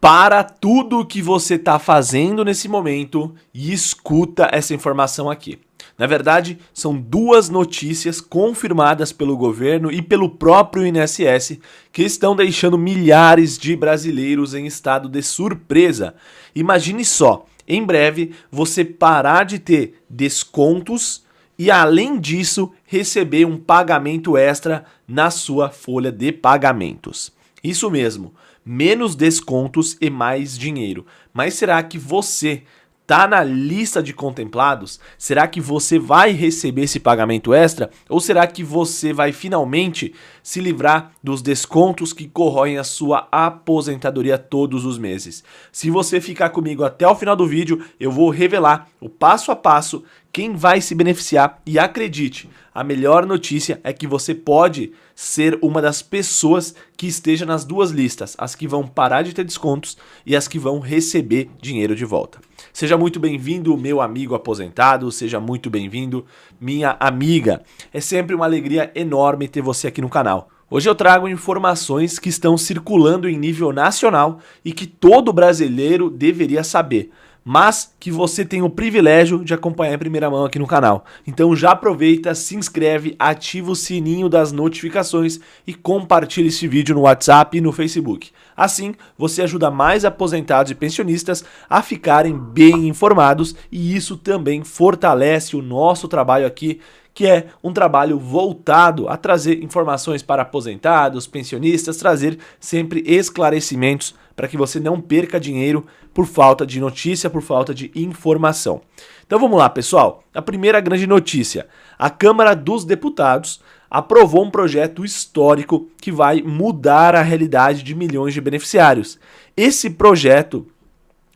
Para tudo o que você está fazendo nesse momento e escuta essa informação aqui. Na verdade, são duas notícias confirmadas pelo governo e pelo próprio INSS que estão deixando milhares de brasileiros em estado de surpresa. Imagine só, em breve você parar de ter descontos e, além disso, receber um pagamento extra na sua folha de pagamentos. Isso mesmo, menos descontos e mais dinheiro. Mas será que você está na lista de contemplados? Será que você vai receber esse pagamento extra? Ou será que você vai finalmente se livrar dos descontos que corroem a sua aposentadoria todos os meses? Se você ficar comigo até o final do vídeo, eu vou revelar o passo a passo quem vai se beneficiar e acredite, a melhor notícia é que você pode ser uma das pessoas que esteja nas duas listas, as que vão parar de ter descontos e as que vão receber dinheiro de volta. Seja muito bem-vindo, meu amigo aposentado, seja muito bem-vindo, minha amiga. É sempre uma alegria enorme ter você aqui no canal. Hoje eu trago informações que estão circulando em nível nacional e que todo brasileiro deveria saber, mas que você tem o privilégio de acompanhar em primeira mão aqui no canal. Então já aproveita, se inscreve, ativa o sininho das notificações e compartilha esse vídeo no WhatsApp e no Facebook. Assim, você ajuda mais aposentados e pensionistas a ficarem bem informados e isso também fortalece o nosso trabalho aqui, que é um trabalho voltado a trazer informações para aposentados, pensionistas, trazer sempre esclarecimentos para que você não perca dinheiro por falta de notícia, por falta de informação. Então vamos lá, pessoal. A primeira grande notícia: a Câmara dos Deputados aprovou um projeto histórico que vai mudar a realidade de milhões de beneficiários. Esse projeto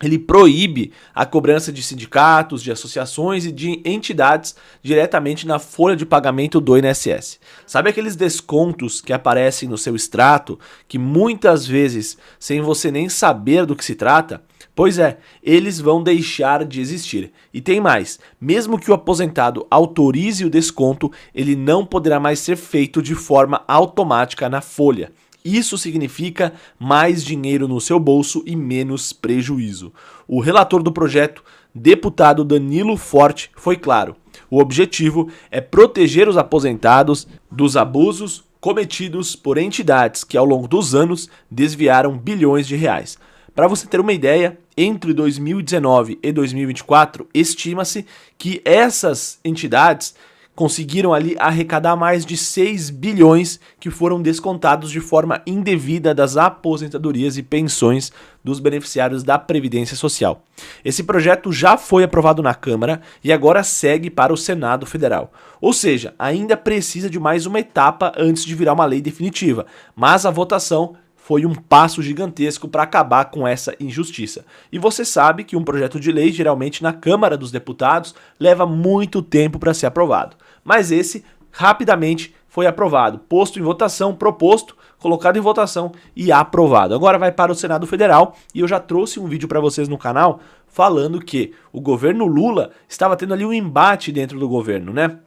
ele proíbe a cobrança de sindicatos, de associações e de entidades diretamente na folha de pagamento do INSS. Sabe aqueles descontos que aparecem no seu extrato, que muitas vezes, sem você nem saber do que se trata? Pois é, eles vão deixar de existir. E tem mais, mesmo que o aposentado autorize o desconto, ele não poderá mais ser feito de forma automática na folha. Isso significa mais dinheiro no seu bolso e menos prejuízo. O relator do projeto, deputado Danilo Forte, foi claro. O objetivo é proteger os aposentados dos abusos cometidos por entidades que ao longo dos anos desviaram bilhões de reais. Para você ter uma ideia, entre 2019 e 2024, estima-se que essas entidades conseguiram ali arrecadar mais de 6 bilhões que foram descontados de forma indevida das aposentadorias e pensões dos beneficiários da Previdência Social. Esse projeto já foi aprovado na Câmara e agora segue para o Senado Federal. Ou seja, ainda precisa de mais uma etapa antes de virar uma lei definitiva, mas a votação foi um passo gigantesco para acabar com essa injustiça. E você sabe que um projeto de lei, geralmente na Câmara dos Deputados, leva muito tempo para ser aprovado. Mas esse, rapidamente, foi aprovado, posto em votação, proposto, colocado em votação e aprovado. Agora vai para o Senado Federal e eu já trouxe um vídeo para vocês no canal falando que o governo Lula estava tendo ali um embate dentro do governo, né?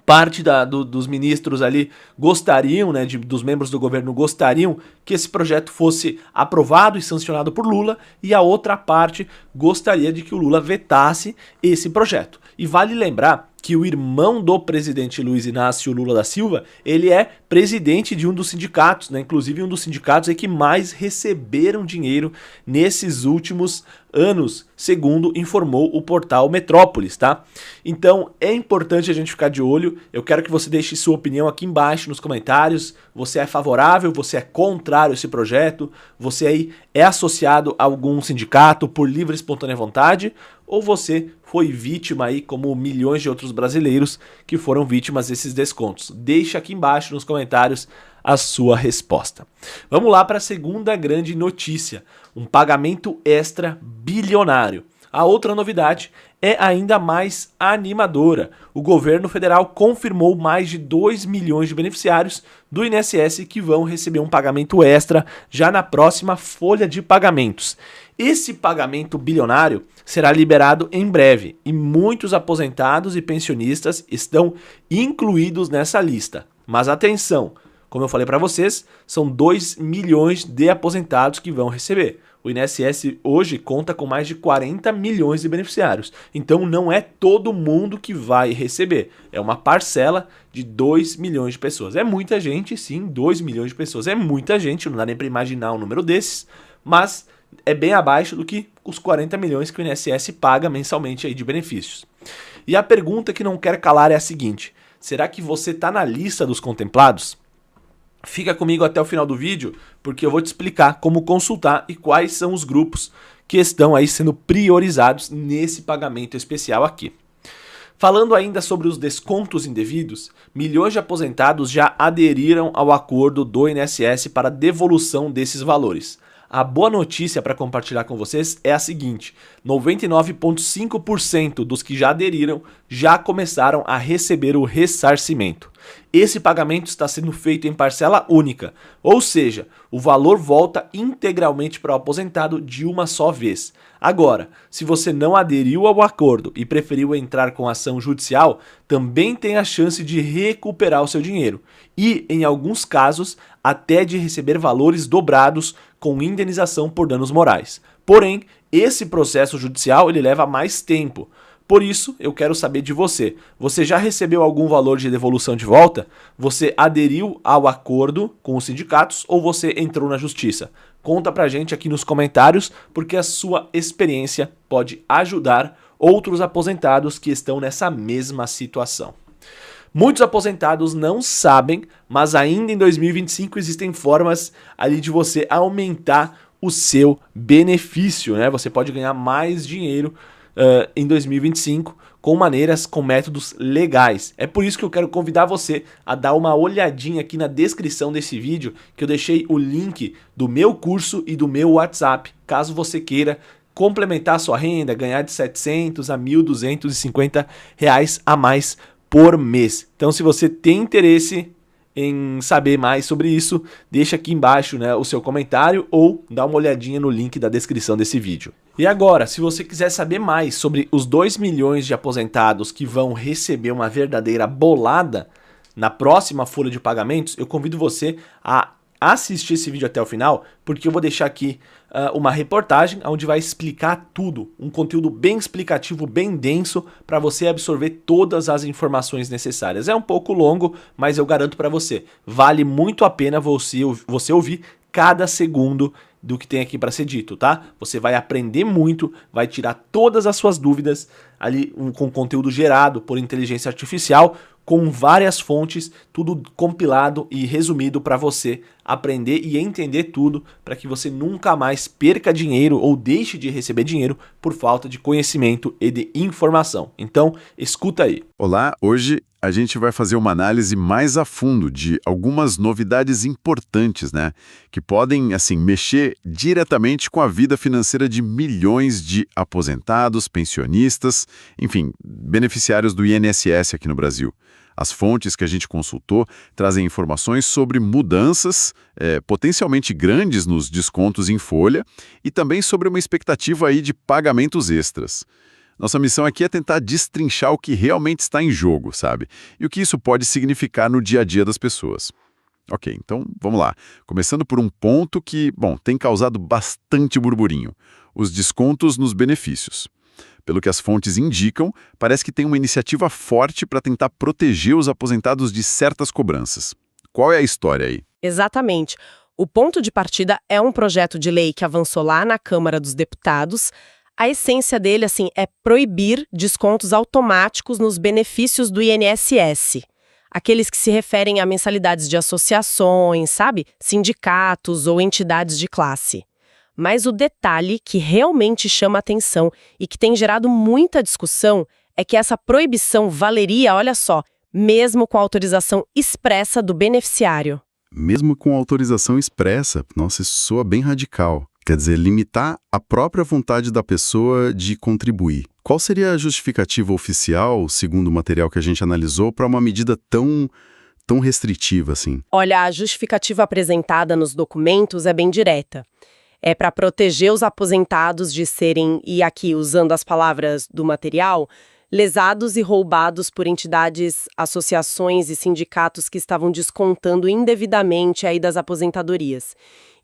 Parte dos ministros ali gostariam, né, dos membros do governo gostariam que esse projeto fosse aprovado e sancionado por Lula e a outra parte gostaria de que o Lula vetasse esse projeto. E vale lembrar que o irmão do presidente Luiz Inácio Lula da Silva, ele é presidente de um dos sindicatos, né? Inclusive um dos sindicatos que mais receberam dinheiro nesses últimos anos, segundo informou o portal Metrópolis, tá? Então é importante a gente ficar de olho. Eu quero que você deixe sua opinião aqui embaixo nos comentários. Você é favorável, você é contrário a esse projeto? Você aí é associado a algum sindicato por livre e espontânea vontade? Ou você foi vítima aí, como milhões de outros brasileiros que foram vítimas desses descontos? Deixa aqui embaixo nos comentários a sua resposta. Vamos lá para a segunda grande notícia, um pagamento extra bilionário. A outra novidade é ainda mais animadora. O governo federal confirmou mais de 2 milhões de beneficiários do INSS que vão receber um pagamento extra já na próxima folha de pagamentos. Esse pagamento bilionário será liberado em breve e muitos aposentados e pensionistas estão incluídos nessa lista. Mas atenção, como eu falei para vocês, são 2 milhões de aposentados que vão receber. O INSS hoje conta com mais de 40 milhões de beneficiários. Então não é todo mundo que vai receber. É uma parcela de 2 milhões de pessoas. É muita gente, sim, 2 milhões de pessoas. É muita gente, não dá nem para imaginar um número desses, mas é bem abaixo do que os 40 milhões que o INSS paga mensalmente aí de benefícios. E a pergunta que não quer calar é a seguinte: será que você está na lista dos contemplados? Fica comigo até o final do vídeo, porque eu vou te explicar como consultar e quais são os grupos que estão aí sendo priorizados nesse pagamento especial aqui. Falando ainda sobre os descontos indevidos, milhões de aposentados já aderiram ao acordo do INSS para devolução desses valores. A boa notícia para compartilhar com vocês é a seguinte: 99,5% dos que já aderiram já começaram a receber o ressarcimento. Esse pagamento está sendo feito em parcela única, ou seja, o valor volta integralmente para o aposentado de uma só vez. Agora, se você não aderiu ao acordo e preferiu entrar com ação judicial, também tem a chance de recuperar o seu dinheiro e, em alguns casos, até de receber valores dobrados com indenização por danos morais. Porém, esse processo judicial ele leva mais tempo. Por isso, eu quero saber de você. Você já recebeu algum valor de devolução de volta? Você aderiu ao acordo com os sindicatos ou você entrou na justiça? Conta pra gente aqui nos comentários, porque a sua experiência pode ajudar outros aposentados que estão nessa mesma situação. Muitos aposentados não sabem, mas ainda em 2025 existem formas ali de você aumentar o seu benefício, né? Você pode ganhar mais dinheiro em 2025 com maneiras, com métodos legais. É por isso que eu quero convidar você a dar uma olhadinha aqui na descrição desse vídeo, que eu deixei o link do meu curso e do meu WhatsApp, caso você queira complementar a sua renda, ganhar de 700 a 1.250 reais a mais por mês. Então, se você tem interesse em saber mais sobre isso, deixa aqui embaixo, né, o seu comentário ou dá uma olhadinha no link da descrição desse vídeo. E agora, se você quiser saber mais sobre os 2 milhões de aposentados que vão receber uma verdadeira bolada na próxima folha de pagamentos, eu convido você a assistir esse vídeo até o final, porque eu vou deixar aqui uma reportagem onde vai explicar tudo, um conteúdo bem explicativo, bem denso, para você absorver todas as informações necessárias. É um pouco longo, mas eu garanto para você, vale muito a pena você ouvir cada segundo do que tem aqui para ser dito, tá? Você vai aprender muito, vai tirar todas as suas dúvidas ali com conteúdo gerado por inteligência artificial, com várias fontes, tudo compilado e resumido para você aprender e entender tudo, para que você nunca mais perca dinheiro ou deixe de receber dinheiro por falta de conhecimento e de informação. Então, escuta aí. Olá, hoje a gente vai fazer uma análise mais a fundo de algumas novidades importantes, né? Que podem, assim, mexer diretamente com a vida financeira de milhões de aposentados, pensionistas, enfim, beneficiários do INSS aqui no Brasil. As fontes que a gente consultou trazem informações sobre mudanças potencialmente grandes nos descontos em folha e também sobre uma expectativa aí de pagamentos extras. Nossa missão aqui é tentar destrinchar o que realmente está em jogo, sabe? E o que isso pode significar no dia a dia das pessoas. Ok, então vamos lá. Começando por um ponto que, bom, tem causado bastante burburinho: os descontos nos benefícios. Pelo que as fontes indicam, parece que tem uma iniciativa forte para tentar proteger os aposentados de certas cobranças. Qual é a história aí? Exatamente. O ponto de partida é um projeto de lei que avançou lá na Câmara dos Deputados. A essência dele, assim, é proibir descontos automáticos nos benefícios do INSS. Aqueles que se referem a mensalidades de associações, sabe? Sindicatos ou entidades de classe. Mas o detalhe que realmente chama atenção e que tem gerado muita discussão é que essa proibição valeria, olha só, mesmo com autorização expressa do beneficiário. Mesmo com autorização expressa? Nossa, isso soa bem radical. Quer dizer, limitar a própria vontade da pessoa de contribuir. Qual seria a justificativa oficial, segundo o material que a gente analisou, para uma medida tão restritiva assim? Olha, a justificativa apresentada nos documentos é bem direta. É para proteger os aposentados de serem, e aqui usando as palavras do material, lesados e roubados por entidades, associações e sindicatos que estavam descontando indevidamente aí das aposentadorias.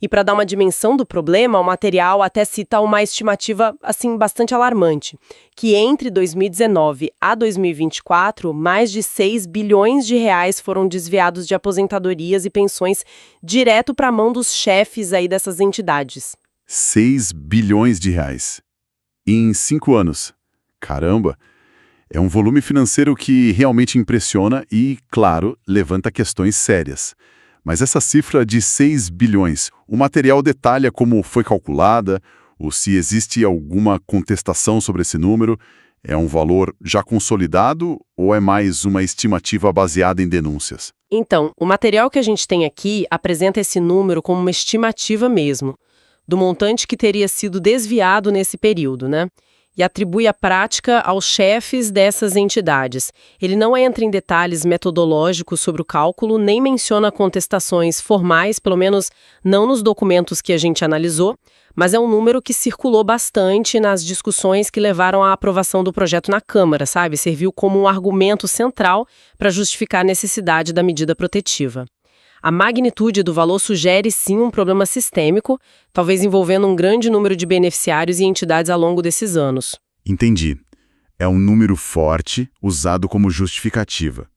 E para dar uma dimensão do problema, o material até cita uma estimativa assim bastante alarmante, que entre 2019 a 2024, mais de 6 bilhões de reais foram desviados de aposentadorias e pensões direto para a mão dos chefes aí dessas entidades. 6 bilhões de reais. Em 5 anos. Caramba! É um volume financeiro que realmente impressiona e, claro, levanta questões sérias. Mas essa cifra de 6 bilhões, o material detalha como foi calculada, ou se existe alguma contestação sobre esse número, é um valor já consolidado ou é mais uma estimativa baseada em denúncias? Então, o material que a gente tem aqui apresenta esse número como uma estimativa mesmo, do montante que teria sido desviado nesse período, né? E atribui a prática aos chefes dessas entidades. Ele não entra em detalhes metodológicos sobre o cálculo, nem menciona contestações formais, pelo menos não nos documentos que a gente analisou, mas é um número que circulou bastante nas discussões que levaram à aprovação do projeto na Câmara, sabe? Serviu como um argumento central para justificar a necessidade da medida protetiva. A magnitude do valor sugere, sim, um problema sistêmico, talvez envolvendo um grande número de beneficiários e entidades ao longo desses anos. Entendi. É um número forte, usado como justificativa.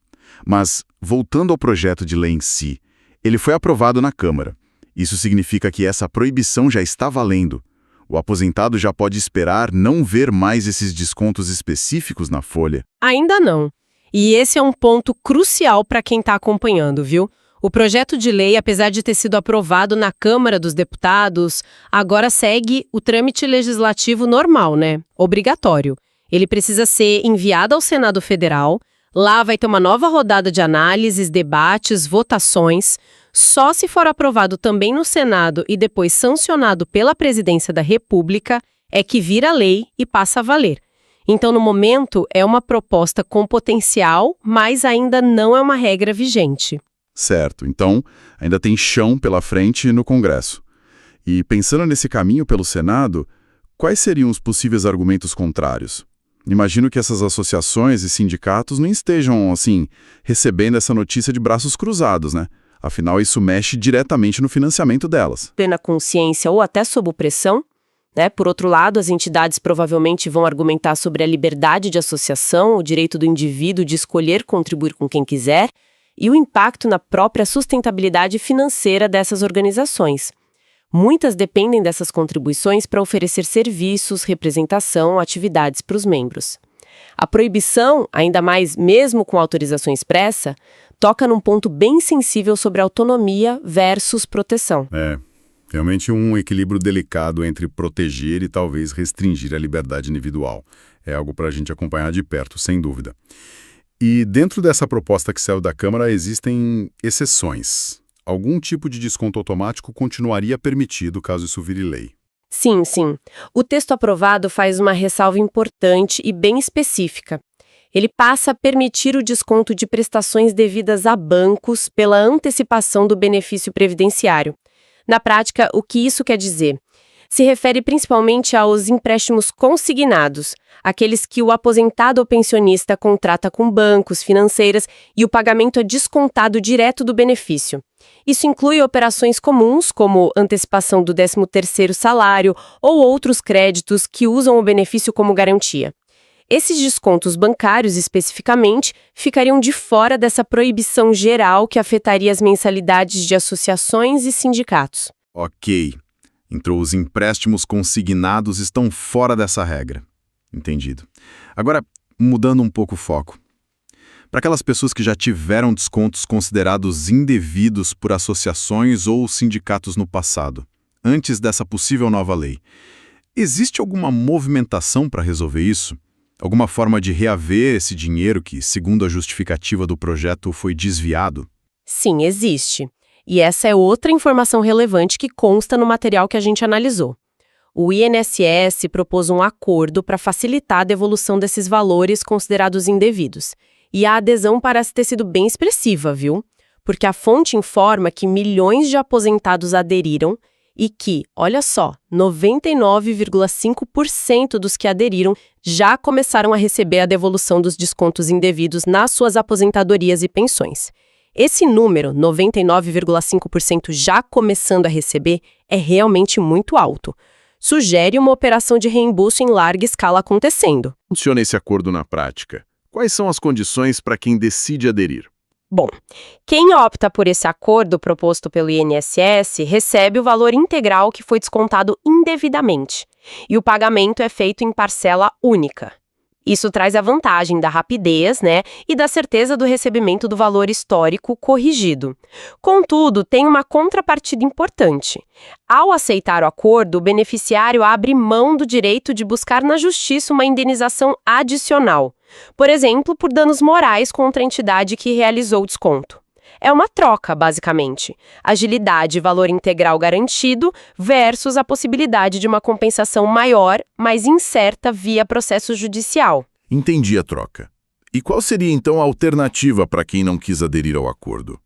Mas, voltando ao projeto de lei em si, ele foi aprovado na Câmara. Isso significa que essa proibição já está valendo. O aposentado já pode esperar não ver mais esses descontos específicos na folha? Ainda não. E esse é um ponto crucial para quem está acompanhando, viu? O projeto de lei, apesar de ter sido aprovado na Câmara dos Deputados, agora segue o trâmite legislativo normal, né? Obrigatório. Ele precisa ser enviado ao Senado Federal, lá vai ter uma nova rodada de análises, debates, votações. Só se for aprovado também no Senado e depois sancionado pela Presidência da República, é que vira lei e passa a valer. Então, no momento, é uma proposta com potencial, mas ainda não é uma regra vigente. Certo, então ainda tem chão pela frente no Congresso. E pensando nesse caminho pelo Senado, quais seriam os possíveis argumentos contrários? Imagino que essas associações e sindicatos não estejam, assim, recebendo essa notícia de braços cruzados, né? Afinal, isso mexe diretamente no financiamento delas. Plena consciência ou até sob pressão, né? Por outro lado, as entidades provavelmente vão argumentar sobre a liberdade de associação, o direito do indivíduo de escolher contribuir com quem quiser, e o impacto na própria sustentabilidade financeira dessas organizações. Muitas dependem dessas contribuições para oferecer serviços, representação, atividades para os membros. A proibição, ainda mais mesmo com autorização expressa, toca num ponto bem sensível sobre autonomia versus proteção. É, realmente um equilíbrio delicado entre proteger e talvez restringir a liberdade individual. É algo para a gente acompanhar de perto, sem dúvida. E dentro dessa proposta que saiu da Câmara existem exceções. Algum tipo de desconto automático continuaria permitido caso isso vire lei. Sim, sim. O texto aprovado faz uma ressalva importante e bem específica. Ele passa a permitir o desconto de prestações devidas a bancos pela antecipação do benefício previdenciário. Na prática, o que isso quer dizer? Se refere principalmente aos empréstimos consignados, aqueles que o aposentado ou pensionista contrata com bancos, financeiras e o pagamento é descontado direto do benefício. Isso inclui operações comuns, como antecipação do 13º salário ou outros créditos que usam o benefício como garantia. Esses descontos bancários, especificamente, ficariam de fora dessa proibição geral que afetaria as mensalidades de associações e sindicatos. Ok. Então, os empréstimos consignados estão fora dessa regra. Entendido. Agora, mudando um pouco o foco. Para aquelas pessoas que já tiveram descontos considerados indevidos por associações ou sindicatos no passado, antes dessa possível nova lei, existe alguma movimentação para resolver isso? Alguma forma de reaver esse dinheiro que, segundo a justificativa do projeto, foi desviado? Sim, existe. E essa é outra informação relevante que consta no material que a gente analisou. O INSS propôs um acordo para facilitar a devolução desses valores considerados indevidos. E a adesão parece ter sido bem expressiva, viu? Porque a fonte informa que milhões de aposentados aderiram e que, olha só, 99,5% dos que aderiram já começaram a receber a devolução dos descontos indevidos nas suas aposentadorias e pensões. Esse número, 99,5% já começando a receber, é realmente muito alto. Sugere uma operação de reembolso em larga escala acontecendo. Funciona esse acordo na prática? Quais são as condições para quem decide aderir? Bom, quem opta por esse acordo proposto pelo INSS recebe o valor integral que foi descontado indevidamente, e o pagamento é feito em parcela única. Isso traz a vantagem da rapidez, né, e da certeza do recebimento do valor histórico corrigido. Contudo, tem uma contrapartida importante. Ao aceitar o acordo, o beneficiário abre mão do direito de buscar na justiça uma indenização adicional, por exemplo, por danos morais contra a entidade que realizou o desconto. É uma troca, basicamente. Agilidade e valor integral garantido versus a possibilidade de uma compensação maior, mas incerta via processo judicial. Entendi a troca. E qual seria então a alternativa para quem não quis aderir ao acordo?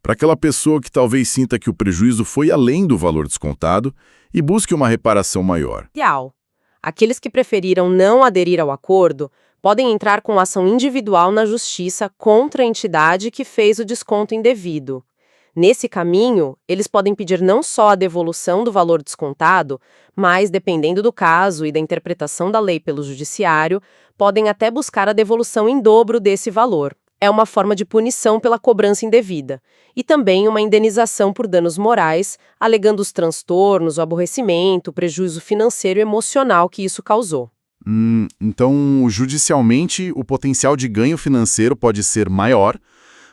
Para aquela pessoa que talvez sinta que o prejuízo foi além do valor descontado e busque uma reparação maior. Ideal. Aqueles que preferiram não aderir ao acordo podem entrar com ação individual na justiça contra a entidade que fez o desconto indevido. Nesse caminho, eles podem pedir não só a devolução do valor descontado, mas, dependendo do caso e da interpretação da lei pelo judiciário, podem até buscar a devolução em dobro desse valor. É uma forma de punição pela cobrança indevida. E também uma indenização por danos morais, alegando os transtornos, o aborrecimento, o prejuízo financeiro e emocional que isso causou. Então, judicialmente, o potencial de ganho financeiro pode ser maior,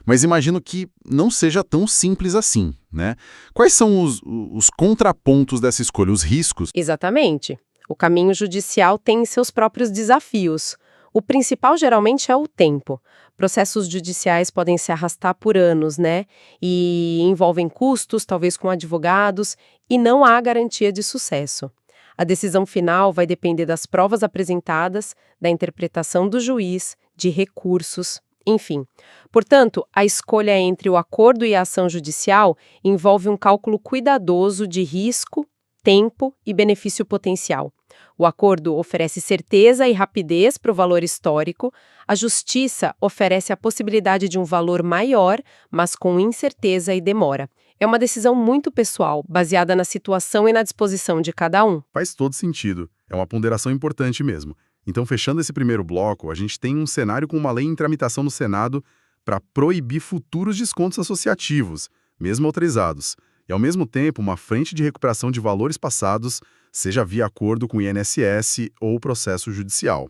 mas imagino que não seja tão simples assim, né? Quais são os contrapontos dessa escolha, os riscos? Exatamente. O caminho judicial tem seus próprios desafios. O principal, geralmente, é o tempo. Processos judiciais podem se arrastar por anos, né? E envolvem custos, talvez com advogados, e não há garantia de sucesso. A decisão final vai depender das provas apresentadas, da interpretação do juiz, de recursos, enfim. Portanto, a escolha entre o acordo e a ação judicial envolve um cálculo cuidadoso de risco, tempo e benefício potencial. O acordo oferece certeza e rapidez para o valor histórico, a justiça oferece a possibilidade de um valor maior, mas com incerteza e demora. É uma decisão muito pessoal, baseada na situação e na disposição de cada um. Faz todo sentido. É uma ponderação importante mesmo. Então, fechando esse primeiro bloco, a gente tem um cenário com uma lei em tramitação no Senado para proibir futuros descontos associativos, mesmo autorizados, e, ao mesmo tempo, uma frente de recuperação de valores passados, seja via acordo com o INSS ou processo judicial.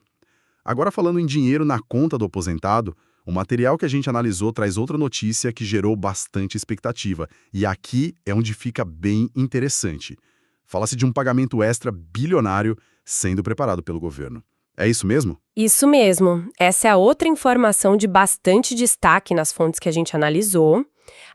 Agora, falando em dinheiro na conta do aposentado, o material que a gente analisou traz outra notícia que gerou bastante expectativa, e aqui é onde fica bem interessante. Fala-se de um pagamento extra bilionário sendo preparado pelo governo. É isso mesmo? Isso mesmo. Essa é a outra informação de bastante destaque nas fontes que a gente analisou.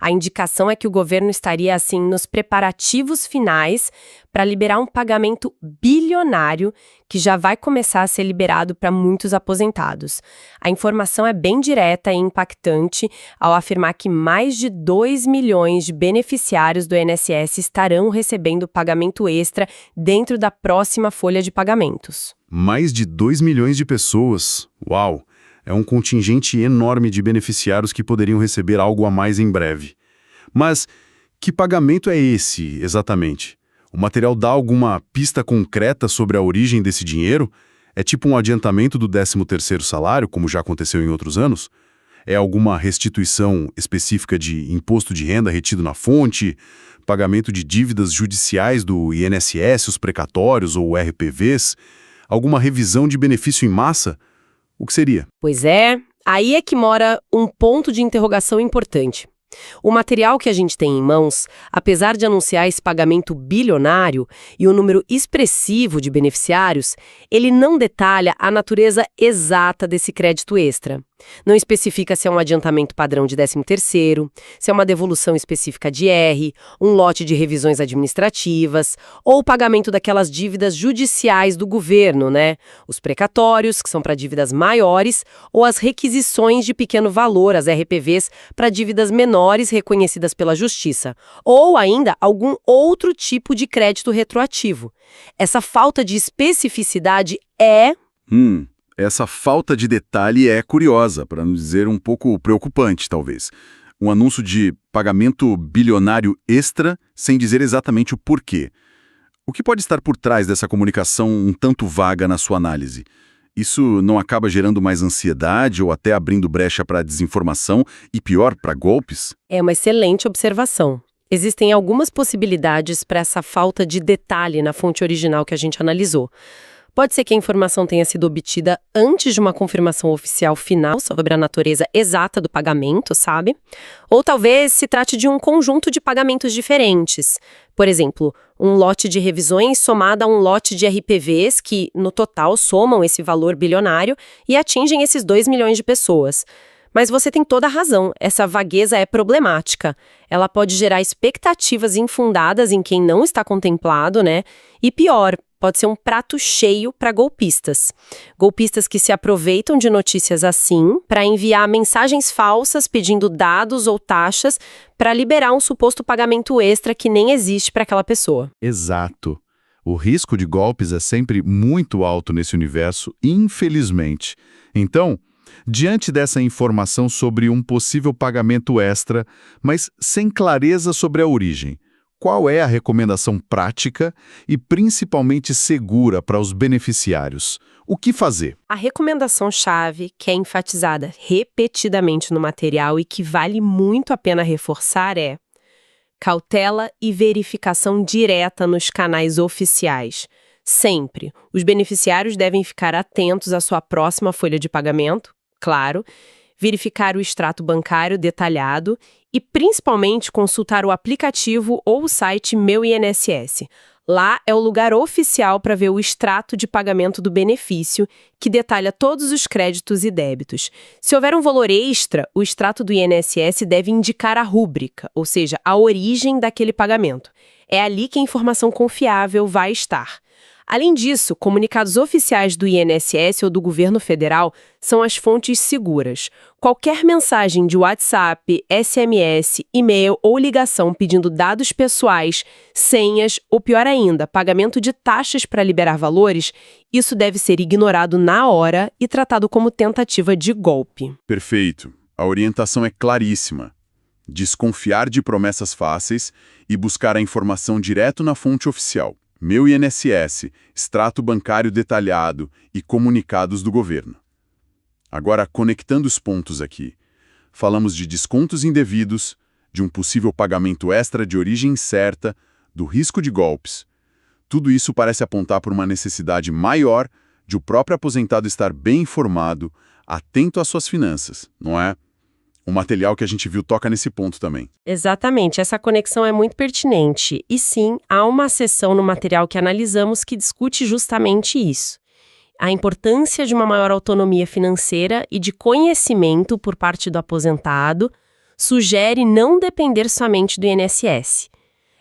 A indicação é que o governo estaria, assim, nos preparativos finais para liberar um pagamento bilionário que já vai começar a ser liberado para muitos aposentados. A informação é bem direta e impactante ao afirmar que mais de 2 milhões de beneficiários do INSS estarão recebendo pagamento extra dentro da próxima folha de pagamentos. Mais de 2 milhões de pessoas. Uau! É um contingente enorme de beneficiários que poderiam receber algo a mais em breve. Mas que pagamento é esse, exatamente? O material dá alguma pista concreta sobre a origem desse dinheiro? É tipo um adiantamento do 13º salário, como já aconteceu em outros anos? É alguma restituição específica de imposto de renda retido na fonte? Pagamento de dívidas judiciais do INSS, os precatórios ou RPVs? Alguma revisão de benefício em massa? O que seria? Pois é, aí é que mora um ponto de interrogação importante. O material que a gente tem em mãos, apesar de anunciar esse pagamento bilionário e o número expressivo de beneficiários, ele não detalha a natureza exata desse crédito extra. Não especifica se é um adiantamento padrão de 13º, se é uma devolução específica de R, um lote de revisões administrativas ou o pagamento daquelas dívidas judiciais do governo, né? Os precatórios, que são para dívidas maiores, ou as requisições de pequeno valor, as RPVs, para dívidas menores menores reconhecidas pela Justiça, ou ainda algum outro tipo de crédito retroativo. Essa falta de especificidade Essa falta de detalhe é curiosa, para não dizer um pouco preocupante, talvez. Um anúncio de pagamento bilionário extra sem dizer exatamente o porquê. O que pode estar por trás dessa comunicação um tanto vaga na sua análise? Isso não acaba gerando mais ansiedade ou até abrindo brecha para desinformação e, pior, para golpes? É uma excelente observação. Existem algumas possibilidades para essa falta de detalhe na fonte original que a gente analisou. Pode ser que a informação tenha sido obtida antes de uma confirmação oficial final sobre a natureza exata do pagamento, sabe? Ou talvez se trate de um conjunto de pagamentos diferentes. Por exemplo, um lote de revisões somado a um lote de RPVs que, no total, somam esse valor bilionário e atingem esses 2 milhões de pessoas. Mas você tem toda a razão, essa vagueza é problemática. Ela pode gerar expectativas infundadas em quem não está contemplado, né? E pior, pode ser um prato cheio para golpistas. Golpistas que se aproveitam de notícias assim para enviar mensagens falsas pedindo dados ou taxas para liberar um suposto pagamento extra que nem existe para aquela pessoa. Exato. O risco de golpes é sempre muito alto nesse universo, infelizmente. Então, diante dessa informação sobre um possível pagamento extra, mas sem clareza sobre a origem, qual é a recomendação prática e principalmente segura para os beneficiários? O que fazer? A recomendação-chave, que é enfatizada repetidamente no material e que vale muito a pena reforçar é: cautela e verificação direta nos canais oficiais. Sempre. Os beneficiários devem ficar atentos à sua próxima folha de pagamento, claro, verificar o extrato bancário detalhado e, principalmente, consultar o aplicativo ou o site Meu INSS. Lá é o lugar oficial para ver o extrato de pagamento do benefício, que detalha todos os créditos e débitos. Se houver um valor extra, o extrato do INSS deve indicar a rúbrica, ou seja, a origem daquele pagamento. É ali que a informação confiável vai estar. Além disso, comunicados oficiais do INSS ou do governo federal são as fontes seguras. Qualquer mensagem de WhatsApp, SMS, e-mail ou ligação pedindo dados pessoais, senhas ou, pior ainda, pagamento de taxas para liberar valores, isso deve ser ignorado na hora e tratado como tentativa de golpe. Perfeito. A orientação é claríssima. Desconfiar de promessas fáceis e buscar a informação direto na fonte oficial. Meu INSS, extrato bancário detalhado e comunicados do governo. Agora, conectando os pontos aqui, falamos de descontos indevidos, de um possível pagamento extra de origem incerta, do risco de golpes. Tudo isso parece apontar por uma necessidade maior de o próprio aposentado estar bem informado, atento às suas finanças, não é? O material que a gente viu toca nesse ponto também. Exatamente, essa conexão é muito pertinente. E sim, há uma seção no material que analisamos que discute justamente isso. A importância de uma maior autonomia financeira e de conhecimento por parte do aposentado sugere não depender somente do INSS.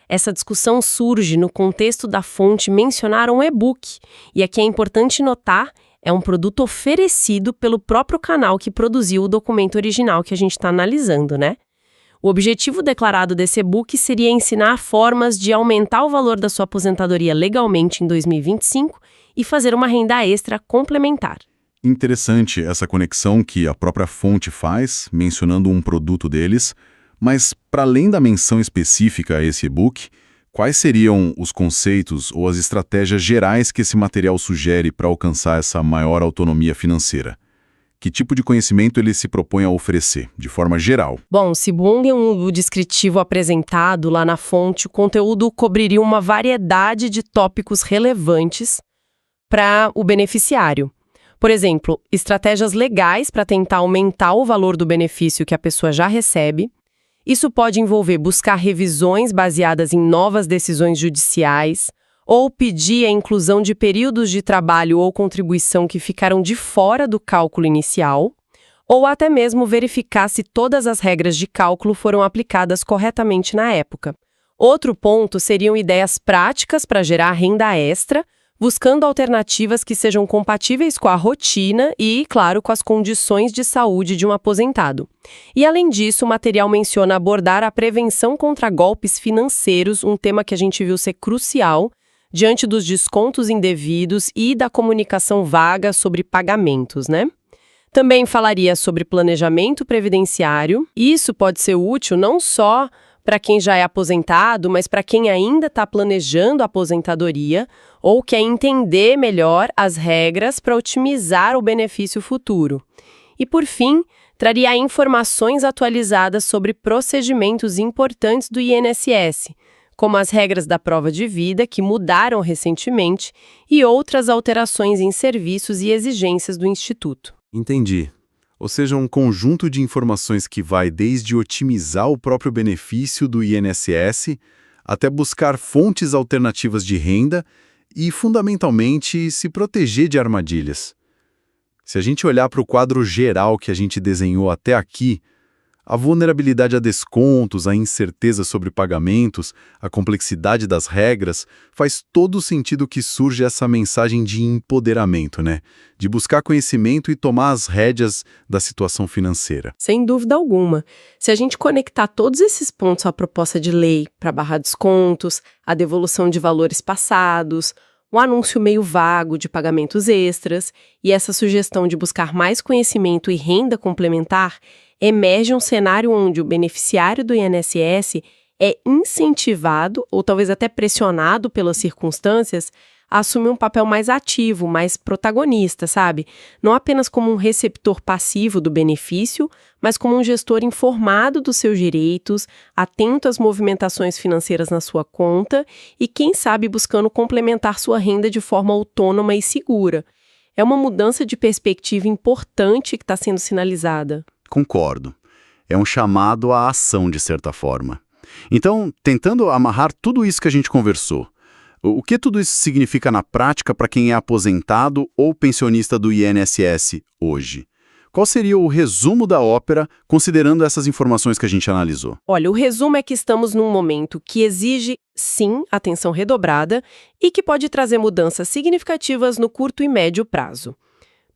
Essa discussão surge no contexto da fonte mencionar um e-book, e aqui é importante notar é um produto oferecido pelo próprio canal que produziu o documento original que a gente está analisando, né? O objetivo declarado desse e-book seria ensinar formas de aumentar o valor da sua aposentadoria legalmente em 2025 e fazer uma renda extra complementar. Interessante essa conexão que a própria fonte faz, mencionando um produto deles, mas para além da menção específica a esse e-book, quais seriam os conceitos ou as estratégias gerais que esse material sugere para alcançar essa maior autonomia financeira? Que tipo de conhecimento ele se propõe a oferecer, de forma geral? Bom, segundo o descritivo apresentado lá na fonte, o conteúdo cobriria uma variedade de tópicos relevantes para o beneficiário. Por exemplo, estratégias legais para tentar aumentar o valor do benefício que a pessoa já recebe. Isso pode envolver buscar revisões baseadas em novas decisões judiciais ou pedir a inclusão de períodos de trabalho ou contribuição que ficaram de fora do cálculo inicial, ou até mesmo verificar se todas as regras de cálculo foram aplicadas corretamente na época. Outro ponto seriam ideias práticas para gerar renda extra, buscando alternativas que sejam compatíveis com a rotina e, claro, com as condições de saúde de um aposentado. E, além disso, o material menciona abordar a prevenção contra golpes financeiros, um tema que a gente viu ser crucial diante dos descontos indevidos e da comunicação vaga sobre pagamentos, né? Também falaria sobre planejamento previdenciário. Isso pode ser útil não só para quem já é aposentado, mas para quem ainda está planejando a aposentadoria ou quer entender melhor as regras para otimizar o benefício futuro. E, por fim, traria informações atualizadas sobre procedimentos importantes do INSS, como as regras da prova de vida, que mudaram recentemente, e outras alterações em serviços e exigências do Instituto. Entendi. Ou seja, um conjunto de informações que vai desde otimizar o próprio benefício do INSS até buscar fontes alternativas de renda e, fundamentalmente, se proteger de armadilhas. Se a gente olhar para o quadro geral que a gente desenhou até aqui, a vulnerabilidade a descontos, a incerteza sobre pagamentos, a complexidade das regras, faz todo o sentido que surge essa mensagem de empoderamento, né? De buscar conhecimento e tomar as rédeas da situação financeira. Sem dúvida alguma. Se a gente conectar todos esses pontos à proposta de lei para barrar descontos, a devolução de valores passados, o anúncio meio vago de pagamentos extras e essa sugestão de buscar mais conhecimento e renda complementar, emerge um cenário onde o beneficiário do INSS é incentivado, ou talvez até pressionado pelas circunstâncias, a assumir um papel mais ativo, mais protagonista, sabe? Não apenas como um receptor passivo do benefício, mas como um gestor informado dos seus direitos, atento às movimentações financeiras na sua conta e, quem sabe, buscando complementar sua renda de forma autônoma e segura. É uma mudança de perspectiva importante que está sendo sinalizada. Concordo. É um chamado à ação, de certa forma. Então, tentando amarrar tudo isso que a gente conversou, o que tudo isso significa na prática para quem é aposentado ou pensionista do INSS hoje? Qual seria o resumo da ópera, considerando essas informações que a gente analisou? Olha, o resumo é que estamos num momento que exige, sim, atenção redobrada e que pode trazer mudanças significativas no curto e médio prazo.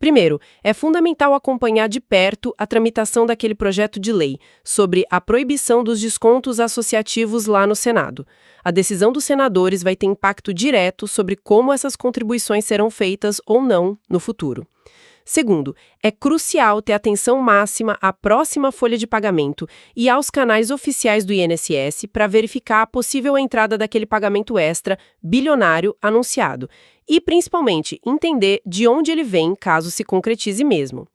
Primeiro, é fundamental acompanhar de perto a tramitação daquele projeto de lei sobre a proibição dos descontos associativos lá no Senado. A decisão dos senadores vai ter impacto direto sobre como essas contribuições serão feitas ou não no futuro. Segundo, é crucial ter atenção máxima à próxima folha de pagamento e aos canais oficiais do INSS para verificar a possível entrada daquele pagamento extra bilionário anunciado e, principalmente, entender de onde ele vem caso se concretize mesmo.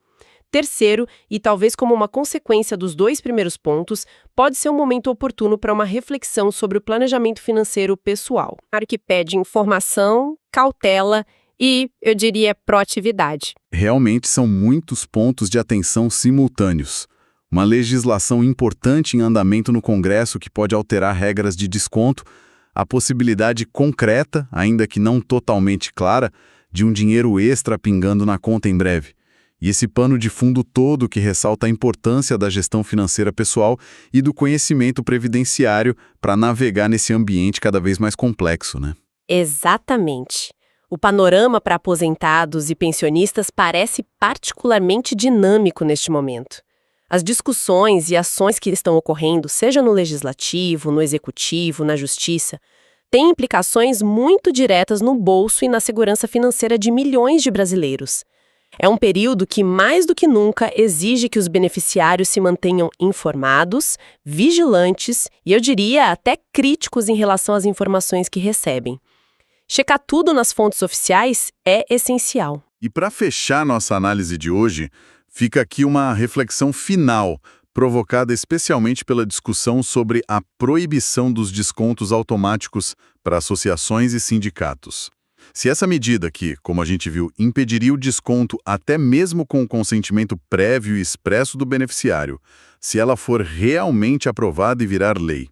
Terceiro, e talvez como uma consequência dos dois primeiros pontos, pode ser um momento oportuno para uma reflexão sobre o planejamento financeiro pessoal, que pede informação, cautela e, eu diria, proatividade. Realmente são muitos pontos de atenção simultâneos. Uma legislação importante em andamento no Congresso que pode alterar regras de desconto, a possibilidade concreta, ainda que não totalmente clara, de um dinheiro extra pingando na conta em breve. E esse pano de fundo todo que ressalta a importância da gestão financeira pessoal e do conhecimento previdenciário para navegar nesse ambiente cada vez mais complexo, né? Exatamente. O panorama para aposentados e pensionistas parece particularmente dinâmico neste momento. As discussões e ações que estão ocorrendo, seja no legislativo, no executivo, na justiça, têm implicações muito diretas no bolso e na segurança financeira de milhões de brasileiros. É um período que, mais do que nunca, exige que os beneficiários se mantenham informados, vigilantes e, eu diria, até críticos em relação às informações que recebem. Checar tudo nas fontes oficiais é essencial. E para fechar nossa análise de hoje, fica aqui uma reflexão final, provocada especialmente pela discussão sobre a proibição dos descontos automáticos para associações e sindicatos. Se essa medida que, como a gente viu, impediria o desconto até mesmo com o consentimento prévio e expresso do beneficiário, se ela for realmente aprovada e virar lei,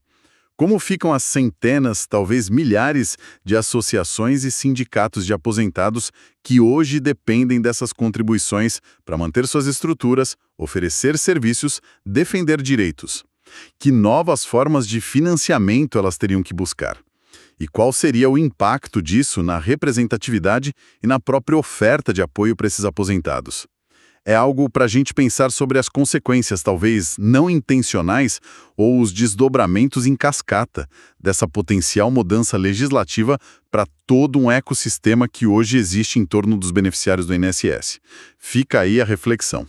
como ficam as centenas, talvez milhares, de associações e sindicatos de aposentados que hoje dependem dessas contribuições para manter suas estruturas, oferecer serviços, defender direitos? Que novas formas de financiamento elas teriam que buscar? E qual seria o impacto disso na representatividade e na própria oferta de apoio para esses aposentados? É algo para a gente pensar sobre as consequências, talvez não intencionais, ou os desdobramentos em cascata dessa potencial mudança legislativa para todo um ecossistema que hoje existe em torno dos beneficiários do INSS. Fica aí a reflexão.